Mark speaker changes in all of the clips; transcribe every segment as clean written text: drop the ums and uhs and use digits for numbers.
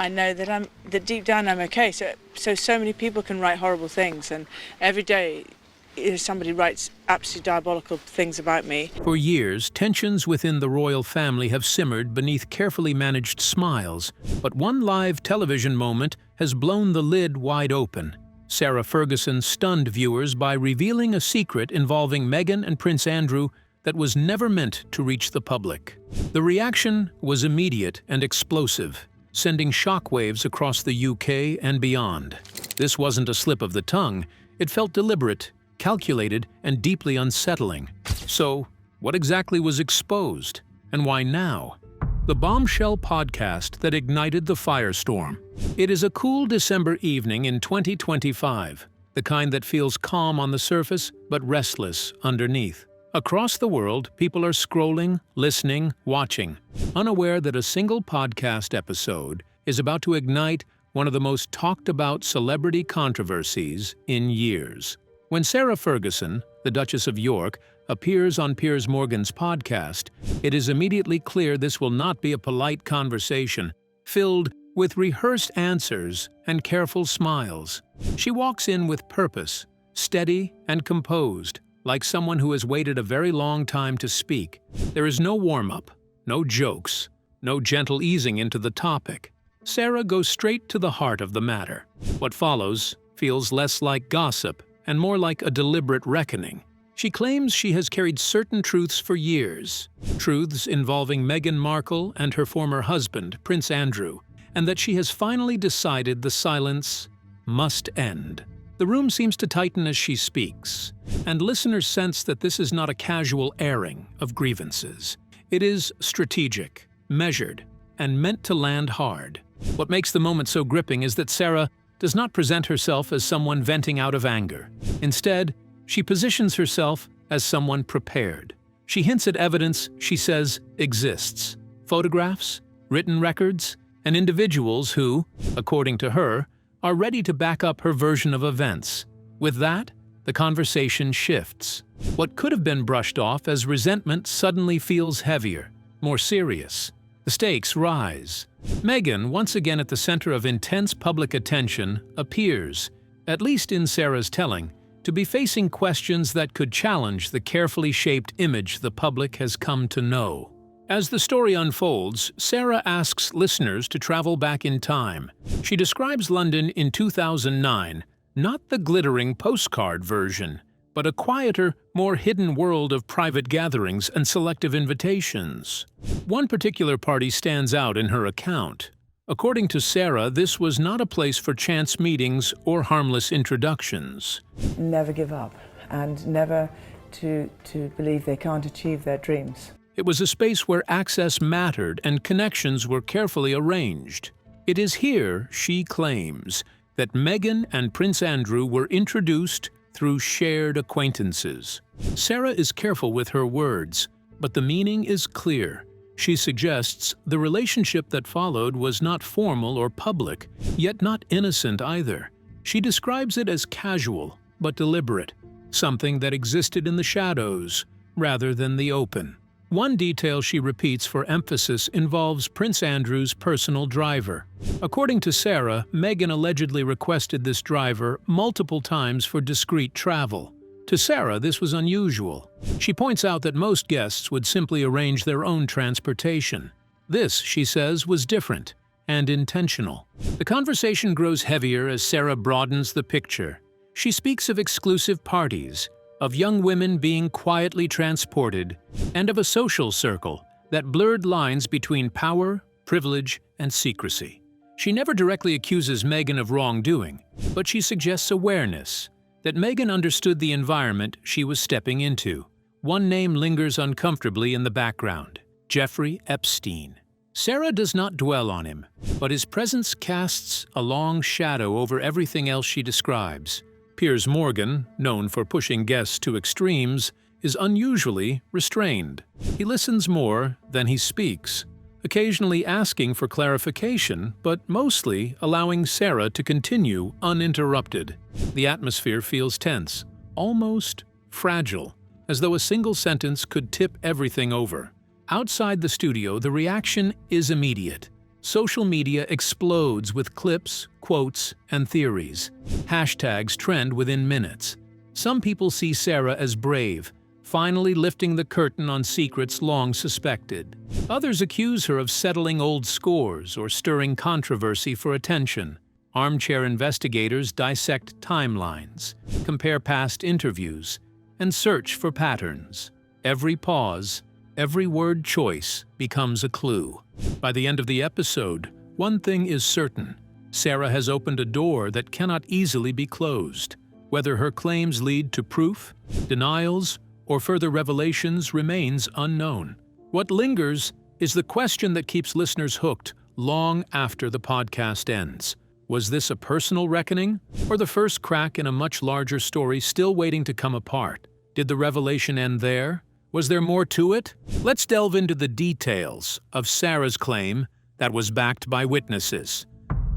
Speaker 1: I know that deep down I'm okay. So many people can write horrible things, and every day somebody writes absolutely diabolical things about me.
Speaker 2: For years, tensions within the royal family have simmered beneath carefully managed smiles, but one live television moment has blown the lid wide open. Sarah Ferguson stunned viewers by revealing a secret involving Meghan and Prince Andrew that was never meant to reach the public. The reaction was immediate and explosive, sending shockwaves across the UK and beyond. This wasn't a slip of the tongue. It felt deliberate, calculated, and deeply unsettling. So, what exactly was exposed, and why now? The Bombshell podcast that ignited the firestorm. It is a cool December evening in 2025, the kind that feels calm on the surface but restless underneath. Across the world, people are scrolling, listening, watching, unaware that a single podcast episode is about to ignite one of the most talked-about celebrity controversies in years. When Sarah Ferguson, the Duchess of York, appears on Piers Morgan's podcast, it is immediately clear this will not be a polite conversation, filled with rehearsed answers and careful smiles. She walks in with purpose, steady and composed, like someone who has waited a very long time to speak. There is no warm-up, no jokes, no gentle easing into the topic. Sarah goes straight to the heart of the matter. What follows feels less like gossip and more like a deliberate reckoning. She claims she has carried certain truths for years, truths involving Meghan Markle and her former husband, Prince Andrew, and that she has finally decided the silence must end. The room seems to tighten as she speaks, and listeners sense that this is not a casual airing of grievances. It is strategic, measured, and meant to land hard. What makes the moment so gripping is that Sarah does not present herself as someone venting out of anger. Instead, she positions herself as someone prepared. She hints at evidence she says exists: photographs, written records, and individuals who, according to her, are ready to back up her version of events. With that, the conversation shifts. What could have been brushed off as resentment suddenly feels heavier, more serious. The stakes rise. Meghan, once again at the center of intense public attention, appears, at least in Sarah's telling, to be facing questions that could challenge the carefully shaped image the public has come to know. As the story unfolds, Sarah asks listeners to travel back in time. She describes London in 2009, not the glittering postcard version, but a quieter, more hidden world of private gatherings and selective invitations. One particular party stands out in her account. According to Sarah, this was not a place for chance meetings or harmless introductions.
Speaker 3: Never give up, and never to believe they can't achieve their dreams.
Speaker 2: It was a space where access mattered and connections were carefully arranged. It is here, she claims, that Meghan and Prince Andrew were introduced through shared acquaintances. Sarah is careful with her words, but the meaning is clear. She suggests the relationship that followed was not formal or public, yet not innocent either. She describes it as casual, but deliberate, something that existed in the shadows, rather than the open. One detail she repeats for emphasis involves Prince Andrew's personal driver. According to Sarah, Meghan allegedly requested this driver multiple times for discreet travel. To Sarah, this was unusual. She points out that most guests would simply arrange their own transportation. This, she says, was different and intentional. The conversation grows heavier as Sarah broadens the picture. She speaks of exclusive parties, of young women being quietly transported, and of a social circle that blurred lines between power, privilege, and secrecy. She never directly accuses Meghan of wrongdoing, but she suggests awareness, that Meghan understood the environment she was stepping into. One name lingers uncomfortably in the background: Jeffrey Epstein. Sarah does not dwell on him, but his presence casts a long shadow over everything else she describes. Piers Morgan, known for pushing guests to extremes, is unusually restrained. He listens more than he speaks, occasionally asking for clarification, but mostly allowing Sarah to continue uninterrupted. The atmosphere feels tense, almost fragile, as though a single sentence could tip everything over. Outside the studio, the reaction is immediate. social media explodes with clips, quotes, and theories. Hashtags trend within minutes. Some people see Sarah as brave, finally lifting the curtain on secrets long suspected. Others accuse her of settling old scores or stirring controversy for attention. Armchair investigators dissect timelines, compare past interviews, and search for patterns. Every pause, every word choice becomes a clue. By the end of the episode, one thing is certain: Sarah has opened a door that cannot easily be closed. Whether her claims lead to proof, denials, or further revelations remains unknown. What lingers is the question that keeps listeners hooked long after the podcast ends. Was this a personal reckoning, or the first crack in a much larger story still waiting to come apart? Did the revelation end there? Was there more to it? Let's delve into the details of Sarah's claim that was backed by witnesses.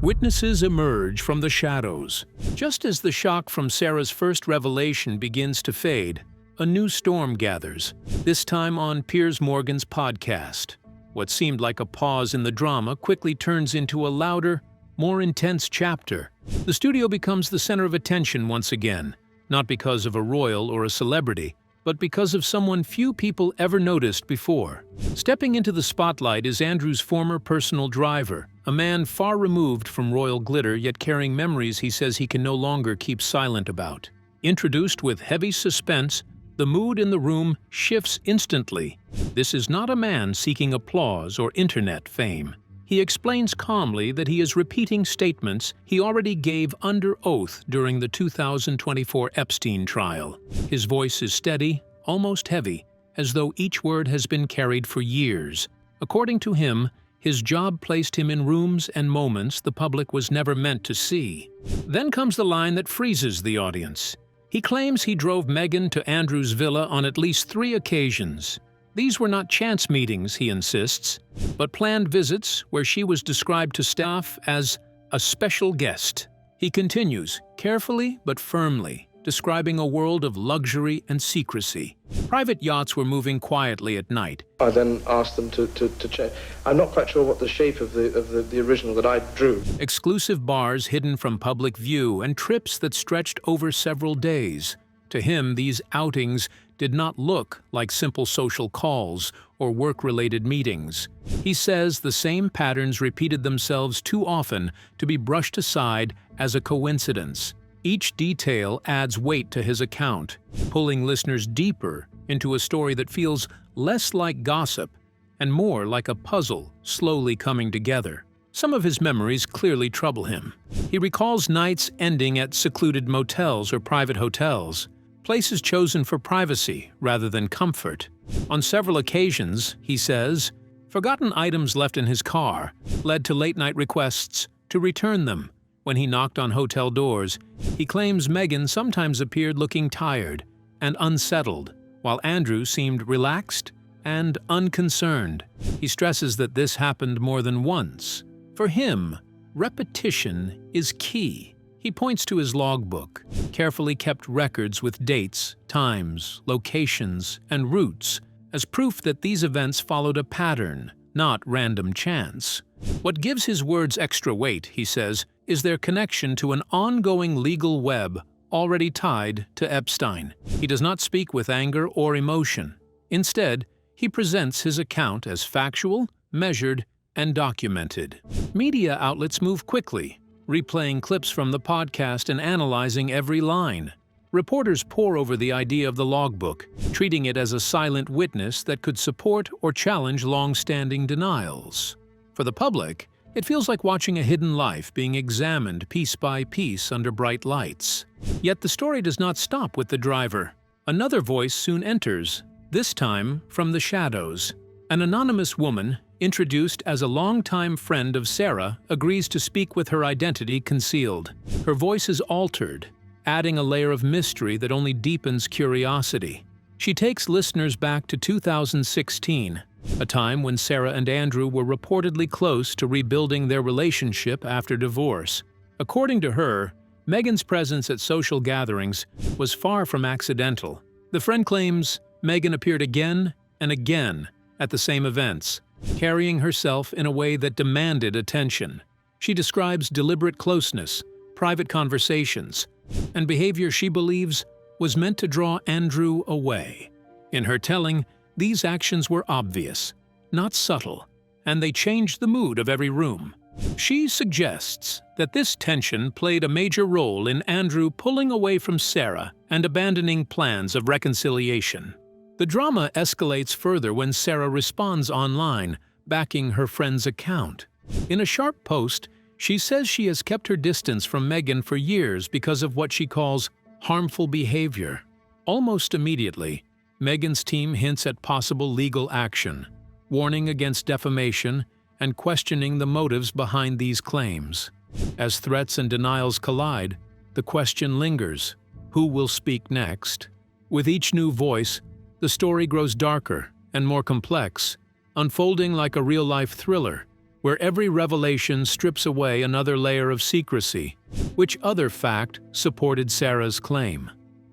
Speaker 2: Witnesses emerge from the shadows. Just as the shock from Sarah's first revelation begins to fade, a new storm gathers, this time on Piers Morgan's podcast. What seemed like a pause in the drama quickly turns into a louder, more intense chapter. The studio becomes the center of attention once again, not because of a royal or a celebrity, but because of someone few people ever noticed before. Stepping into the spotlight is Andrew's former personal driver, a man far removed from royal glitter yet carrying memories he says he can no longer keep silent about. Introduced with heavy suspense, the mood in the room shifts instantly. This is not a man seeking applause or internet fame. He explains calmly that he is repeating statements he already gave under oath during the 2024 Epstein trial. His voice is steady, almost heavy, as though each word has been carried for years. According to him, his job placed him in rooms and moments the public was never meant to see. Then comes the line that freezes the audience. He claims he drove Meghan to Andrew's villa on at least 3 occasions. These were not chance meetings, he insists, but planned visits where she was described to staff as a special guest. He continues, carefully but firmly, describing a world of luxury and secrecy. Private yachts were moving quietly at night.
Speaker 4: I then asked them to check. I'm not quite sure what the shape of the original that I drew.
Speaker 2: Exclusive bars hidden from public view and trips that stretched over several days. To him, these outings did not look like simple social calls or work-related meetings. He says the same patterns repeated themselves too often to be brushed aside as a coincidence. Each detail adds weight to his account, pulling listeners deeper into a story that feels less like gossip and more like a puzzle slowly coming together. Some of his memories clearly trouble him. He recalls nights ending at secluded motels or private hotels, places chosen for privacy rather than comfort. On several occasions, he says, forgotten items left in his car led to late-night requests to return them. When he knocked on hotel doors, he claims Meghan sometimes appeared looking tired and unsettled, while Andrew seemed relaxed and unconcerned. He stresses that this happened more than once. For him, repetition is key. He points to his logbook, carefully kept records with dates, times, locations, and routes, as proof that these events followed a pattern, not random chance. What gives his words extra weight, he says, is their connection to an ongoing legal web already tied to Epstein. He does not speak with anger or emotion. Instead, he presents his account as factual, measured, and documented. Media outlets move quickly, replaying clips from the podcast and analyzing every line. Reporters pore over the idea of the logbook, treating it as a silent witness that could support or challenge long-standing denials. For the public, it feels like watching a hidden life being examined piece by piece under bright lights. Yet the story does not stop with the driver. Another voice soon enters, this time from the shadows. An anonymous woman, introduced as a longtime friend of Sarah, agrees to speak with her identity concealed. Her voice is altered, adding a layer of mystery that only deepens curiosity. She takes listeners back to 2016, a time when Sarah and Andrew were reportedly close to rebuilding their relationship after divorce. According to her, Meghan's presence at social gatherings was far from accidental. The friend claims Meghan appeared again and again at the same events, carrying herself in a way that demanded attention. She describes deliberate closeness, private conversations, and behavior she believes was meant to draw Andrew away. In her telling, these actions were obvious, not subtle, and they changed the mood of every room. She suggests that this tension played a major role in Andrew pulling away from Sarah and abandoning plans of reconciliation. The drama escalates further when Sarah responds online, backing her friend's account. In a sharp post, she says she has kept her distance from Meghan for years because of what she calls harmful behavior. Almost immediately, Meghan's team hints at possible legal action, warning against defamation and questioning the motives behind these claims. As threats and denials collide, the question lingers: who will speak next? With each new voice, the story grows darker and more complex, unfolding like a real-life thriller, where every revelation strips away another layer of secrecy. Which other fact supported Sarah's claim?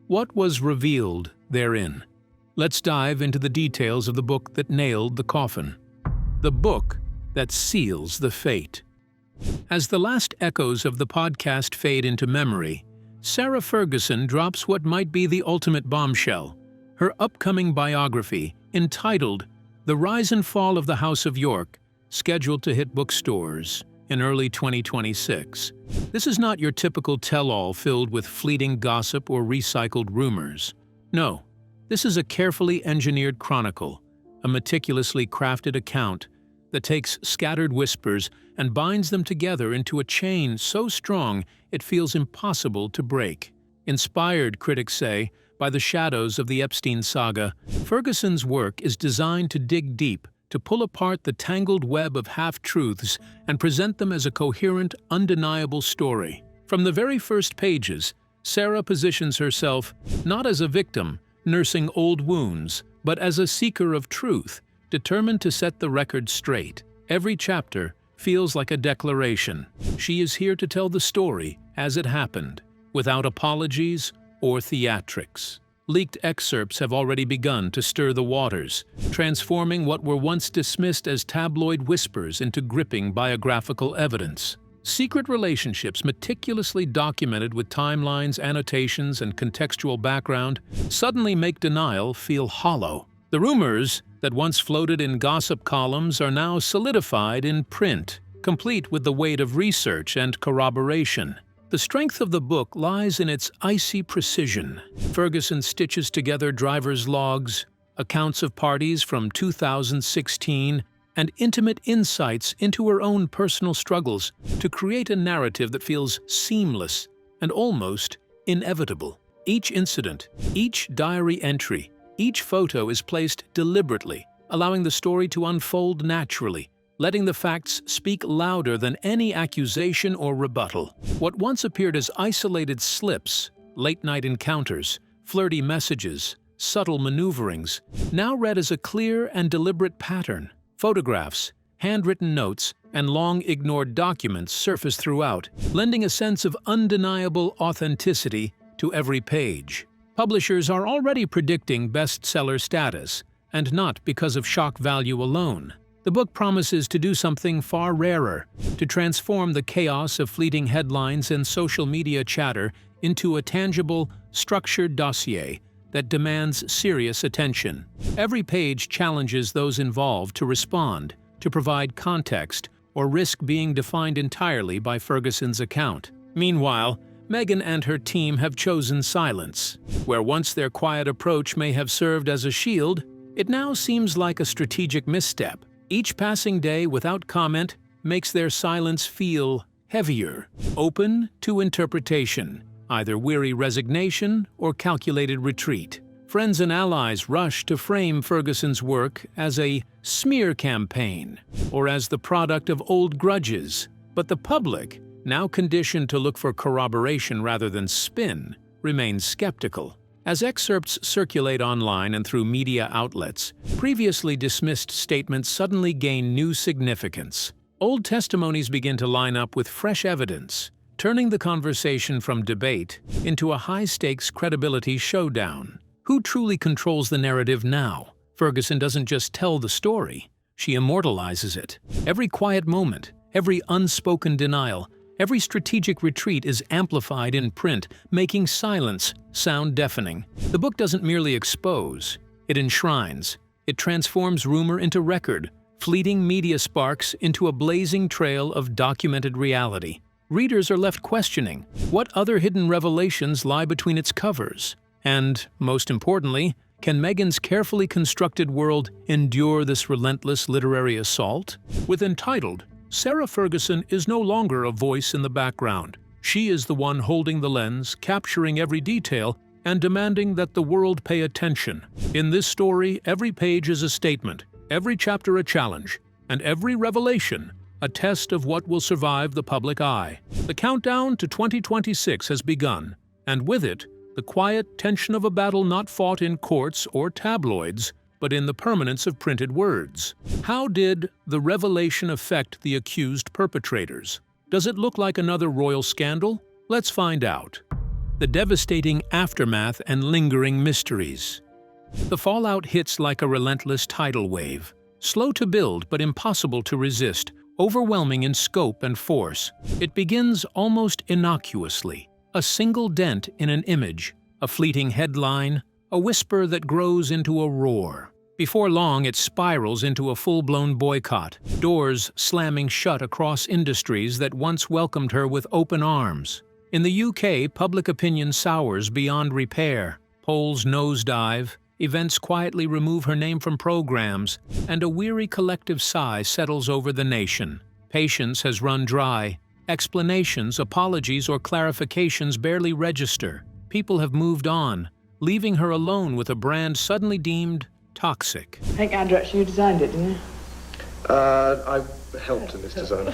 Speaker 2: What was revealed therein? Let's dive into the details of the book that nailed the coffin. The book that seals the fate. As the last echoes of the podcast fade into memory, Sarah Ferguson drops what might be the ultimate bombshell, her upcoming biography entitled The Rise and Fall of the House of York, scheduled to hit bookstores in early 2026. This is not your typical tell-all filled with fleeting gossip or recycled rumors. No, this is a carefully engineered chronicle, a meticulously crafted account that takes scattered whispers and binds them together into a chain so strong it feels impossible to break. Inspired, critics say, by the shadows of the Epstein saga, Ferguson's work is designed to dig deep, to pull apart the tangled web of half-truths and present them as a coherent, undeniable story. From the very first pages, Sarah positions herself not as a victim, nursing old wounds, but as a seeker of truth, determined to set the record straight. Every chapter feels like a declaration. She is here to tell the story as it happened, without apologies or theatrics. Leaked excerpts have already begun to stir the waters, transforming what were once dismissed as tabloid whispers into gripping biographical evidence. Secret relationships meticulously documented with timelines, annotations, and contextual background suddenly make denial feel hollow. The rumors that once floated in gossip columns are now solidified in print, complete with the weight of research and corroboration. The strength of the book lies in its icy precision. Ferguson stitches together driver's logs, accounts of parties from 2016, and intimate insights into her own personal struggles to create a narrative that feels seamless and almost inevitable. Each incident, each diary entry, each photo is placed deliberately, allowing the story to unfold naturally, letting the facts speak louder than any accusation or rebuttal. What once appeared as isolated slips, late-night encounters, flirty messages, subtle maneuverings, now read as a clear and deliberate pattern. Photographs, handwritten notes, and long-ignored documents surface throughout, lending a sense of undeniable authenticity to every page. Publishers are already predicting bestseller status, and not because of shock value alone. The book promises to do something far rarer, to transform the chaos of fleeting headlines and social media chatter into a tangible, structured dossier that demands serious attention. Every page challenges those involved to respond, to provide context, or risk being defined entirely by Ferguson's account. Meanwhile, Meghan and her team have chosen silence. Where once their quiet approach may have served as a shield, it now seems like a strategic misstep. Each passing day without comment makes their silence feel heavier, open to interpretation, either weary resignation or calculated retreat. Friends and allies rush to frame Ferguson's work as a smear campaign or as the product of old grudges, but the public, now conditioned to look for corroboration rather than spin, remains skeptical. As excerpts circulate online and through media outlets, previously dismissed statements suddenly gain new significance. Old testimonies begin to line up with fresh evidence, turning the conversation from debate into a high-stakes credibility showdown. Who truly controls the narrative now? Ferguson doesn't just tell the story. she immortalizes it. Every quiet moment, every unspoken denial, every strategic retreat is amplified in print, making silence sound deafening. The book doesn't merely expose, it enshrines. It transforms rumor into record, fleeting media sparks into a blazing trail of documented reality. Readers are left questioning what other hidden revelations lie between its covers. And, most importantly, can Meghan's carefully constructed world endure this relentless literary assault? With Entitled, Sarah Ferguson is no longer a voice in the background. She is the one holding the lens, capturing every detail, and demanding that the world pay attention. In this story, every page is a statement, every chapter a challenge, and every revelation a test of what will survive the public eye. The countdown to 2026 has begun, and with it, the quiet tension of a battle not fought in courts or tabloids, but in the permanence of printed words. How did the revelation affect the accused perpetrators? Does it look like another royal scandal? Let's find out. The devastating aftermath and lingering mysteries. The fallout hits like a relentless tidal wave, slow to build but impossible to resist, overwhelming in scope and force. It begins almost innocuously, a single dent in an image, a fleeting headline, a whisper that grows into a roar. Before long, it spirals into a full-blown boycott, doors slamming shut across industries that once welcomed her with open arms. In the UK, public opinion sours beyond repair. Polls nosedive, events quietly remove her name from programs, and a weary collective sigh settles over the nation. Patience has run dry. Explanations, apologies, or clarifications barely register. People have moved on, leaving her alone with a brand suddenly deemed toxic.
Speaker 3: I think, Andrew, actually you designed it, didn't you?
Speaker 4: I helped in this design.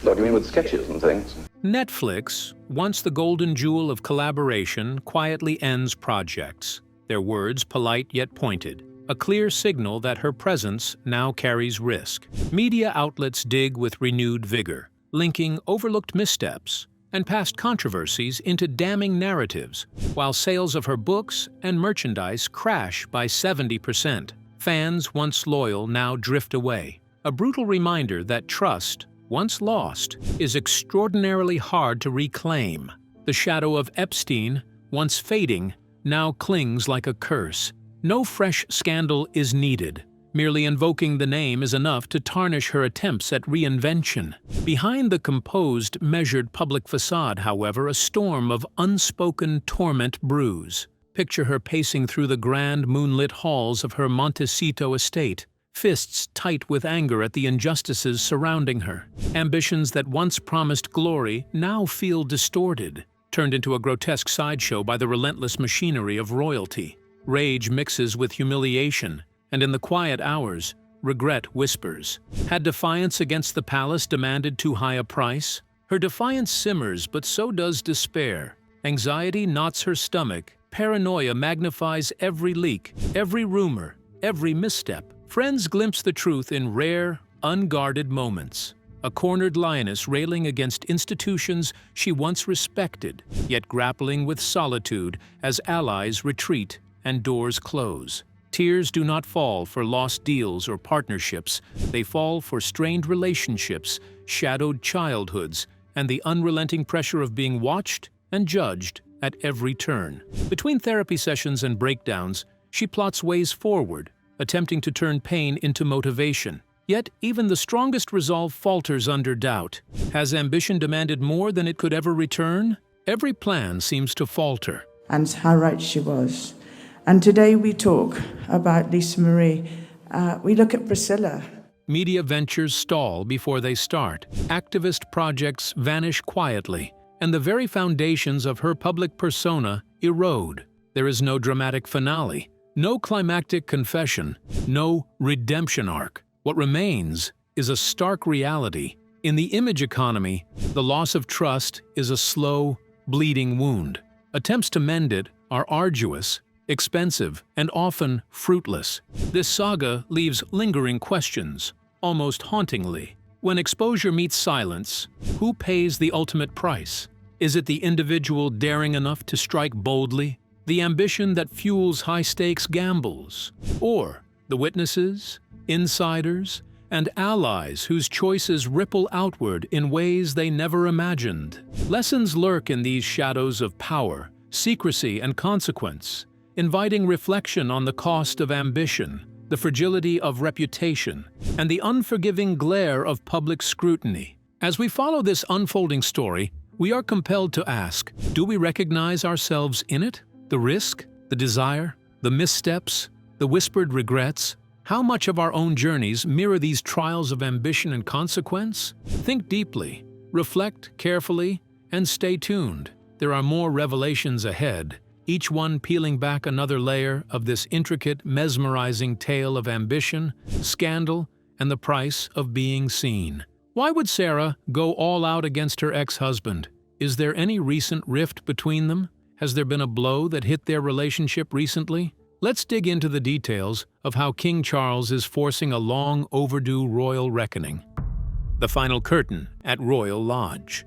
Speaker 5: What do you mean with sketches and things?
Speaker 2: Netflix, once the golden jewel of collaboration, quietly ends projects. Their words polite yet pointed, a clear signal that her presence now carries risk. Media outlets dig with renewed vigor, linking overlooked missteps and past controversies into damning narratives, while sales of her books and merchandise crash by 70%. Fans once loyal now drift away, a brutal reminder that trust, once lost, is extraordinarily hard to reclaim. The shadow of Epstein, once fading, now clings like a curse. No fresh scandal is needed. Merely invoking the name is enough to tarnish her attempts at reinvention. Behind the composed, measured public facade, however, a storm of unspoken torment brews. Picture her pacing through the grand moonlit halls of her Montecito estate, fists tight with anger at the injustices surrounding her. Ambitions that once promised glory now feel distorted, turned into a grotesque sideshow by the relentless machinery of royalty. Rage mixes with humiliation, and in the quiet hours, regret whispers. Had defiance against the palace demanded too high a price? Her defiance simmers, but so does despair. Anxiety knots her stomach. Paranoia magnifies every leak, every rumor, every misstep. Friends glimpse the truth in rare, unguarded moments. A cornered lioness railing against institutions she once respected, yet grappling with solitude as allies retreat and doors close. Tears do not fall for lost deals or partnerships. They fall for strained relationships, shadowed childhoods, and the unrelenting pressure of being watched and judged at every turn. Between therapy sessions and breakdowns, she plots ways forward, attempting to turn pain into motivation. Yet even the strongest resolve falters under doubt. Has ambition demanded more than it could ever return? Every plan seems to falter.
Speaker 3: And how right she was. And today we talk about Lisa Marie. We look at Priscilla.
Speaker 2: Media ventures stall before they start. Activist projects vanish quietly, and the very foundations of her public persona erode. There is no dramatic finale, no climactic confession, no redemption arc. What remains is a stark reality. In the image economy, the loss of trust is a slow, bleeding wound. Attempts to mend it are arduous, expensive, and often fruitless. This saga leaves lingering questions, almost hauntingly. When exposure meets silence, who pays the ultimate price? Is it the individual daring enough to strike boldly, the ambition that fuels high-stakes gambles, or the witnesses, insiders, and allies whose choices ripple outward in ways they never imagined. Lessons lurk in these shadows of power, secrecy, and consequence, inviting reflection on the cost of ambition, the fragility of reputation, and the unforgiving glare of public scrutiny. As we follow this unfolding story, we are compelled to ask, do we recognize ourselves in it? The risk, the desire, the missteps, the whispered regrets? How much of our own journeys mirror these trials of ambition and consequence? Think deeply, reflect carefully, and stay tuned. There are more revelations ahead, each one peeling back another layer of this intricate, mesmerizing tale of ambition, scandal, and the price of being seen. Why would Sarah go all out against her ex-husband? Is there any recent rift between them? Has there been a blow that hit their relationship recently? Let's dig into the details of how King Charles is forcing a long overdue royal reckoning. The final curtain at Royal Lodge.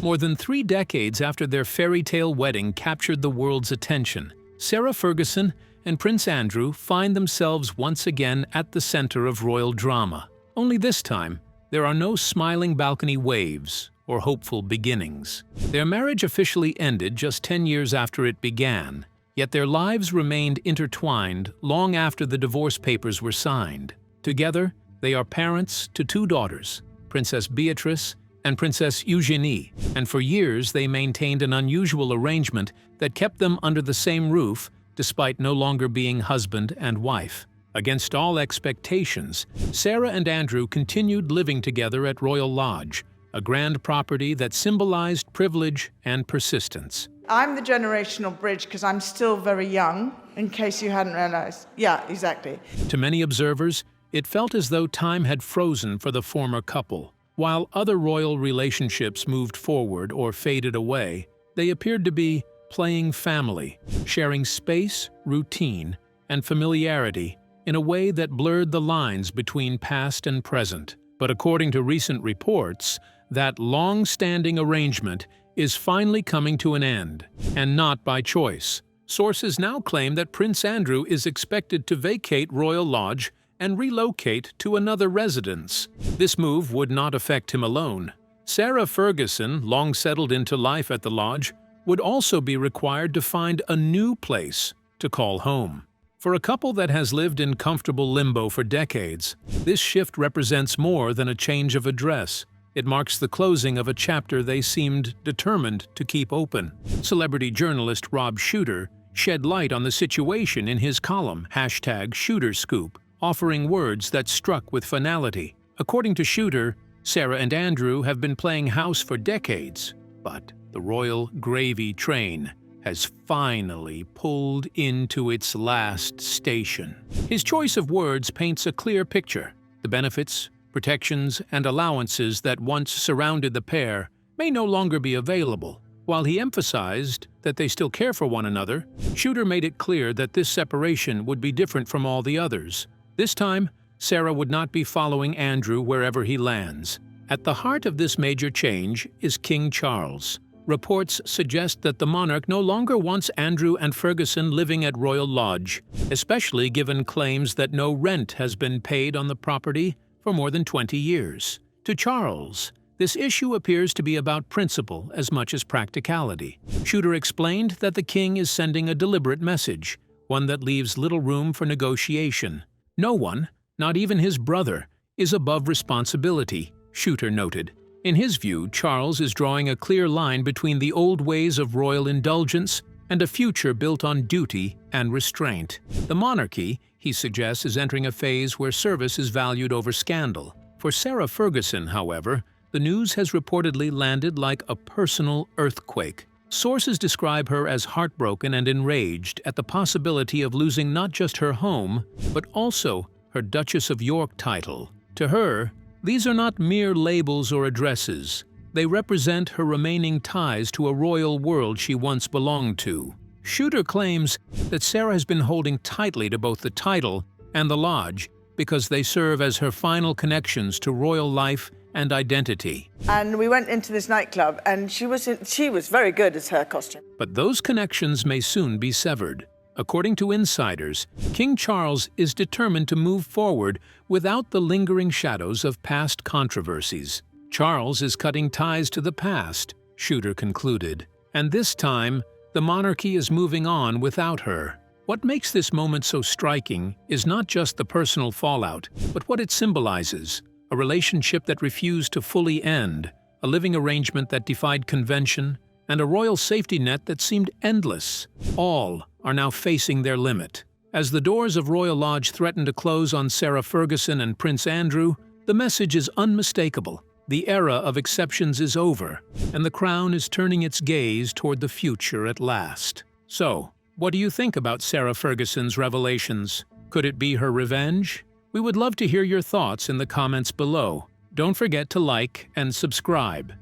Speaker 2: More than 3 decades after their fairy tale wedding captured the world's attention, Sarah Ferguson and Prince Andrew find themselves once again at the center of royal drama. Only this time, there are no smiling balcony waves or hopeful beginnings. Their marriage officially ended just 10 years after it began, yet their lives remained intertwined long after the divorce papers were signed. Together, they are parents to 2 daughters, Princess Beatrice and Princess Eugenie, and for years they maintained an unusual arrangement that kept them under the same roof despite no longer being husband and wife. Against all expectations, Sarah and Andrew continued living together at Royal Lodge, a grand property that symbolized privilege and persistence.
Speaker 3: I'm the generational bridge because I'm still very young, in case you hadn't realized. Yeah, exactly.
Speaker 2: To many observers, it felt as though time had frozen for the former couple. While other royal relationships moved forward or faded away, they appeared to be playing family, sharing space, routine, and familiarity in a way that blurred the lines between past and present. But according to recent reports, that long-standing arrangement is finally coming to an end, and not by choice. Sources now claim that Prince Andrew is expected to vacate Royal Lodge and relocate to another residence. This move would not affect him alone. Sarah Ferguson, long settled into life at the lodge, would also be required to find a new place to call home. For a couple that has lived in comfortable limbo for decades, this shift represents more than a change of address. It marks the closing of a chapter they seemed determined to keep open. Celebrity journalist Rob Shooter shed light on the situation in his column, #ShooterScoop, offering words that struck with finality. According to Shooter, Sarah and Andrew have been playing house for decades, but the royal gravy train has finally pulled into its last station. His choice of words paints a clear picture. The benefits, protections, and allowances that once surrounded the pair may no longer be available. While he emphasized that they still care for one another, Shooter made it clear that this separation would be different from all the others. This time, Sarah would not be following Andrew wherever he lands. At the heart of this major change is King Charles. Reports suggest that the monarch no longer wants Andrew and Ferguson living at Royal Lodge, especially given claims that no rent has been paid on the property for more than 20 years. To Charles, this issue appears to be about principle as much as practicality. Shooter explained that the king is sending a deliberate message, one that leaves little room for negotiation. No one, not even his brother, is above responsibility, Shooter noted. In his view, Charles is drawing a clear line between the old ways of royal indulgence and a future built on duty and restraint. The monarchy, he suggests, is entering a phase where service is valued over scandal. For Sarah Ferguson, however, the news has reportedly landed like a personal earthquake. Sources describe her as heartbroken and enraged at the possibility of losing not just her home, but also her Duchess of York title. To her, these are not mere labels or addresses. They represent her remaining ties to a royal world she once belonged to. Shooter claims that Sarah has been holding tightly to both the title and the lodge because they serve as her final connections to royal life and identity.
Speaker 3: And we went into this nightclub, and she was very good as her costume.
Speaker 2: But those connections may soon be severed. According to insiders, King Charles is determined to move forward without the lingering shadows of past controversies. Charles is cutting ties to the past, Shooter concluded, and this time, the monarchy is moving on without her. What makes this moment so striking is not just the personal fallout, but what it symbolizes: a relationship that refused to fully end, a living arrangement that defied convention, and a royal safety net that seemed endless. All are now facing their limit. As the doors of Royal Lodge threaten to close on Sarah Ferguson and Prince Andrew, the message is unmistakable. The era of exceptions is over, and the crown is turning its gaze toward the future at last. So, what do you think about Sarah Ferguson's revelations? Could it be her revenge? We would love to hear your thoughts in the comments below. Don't forget to like and subscribe.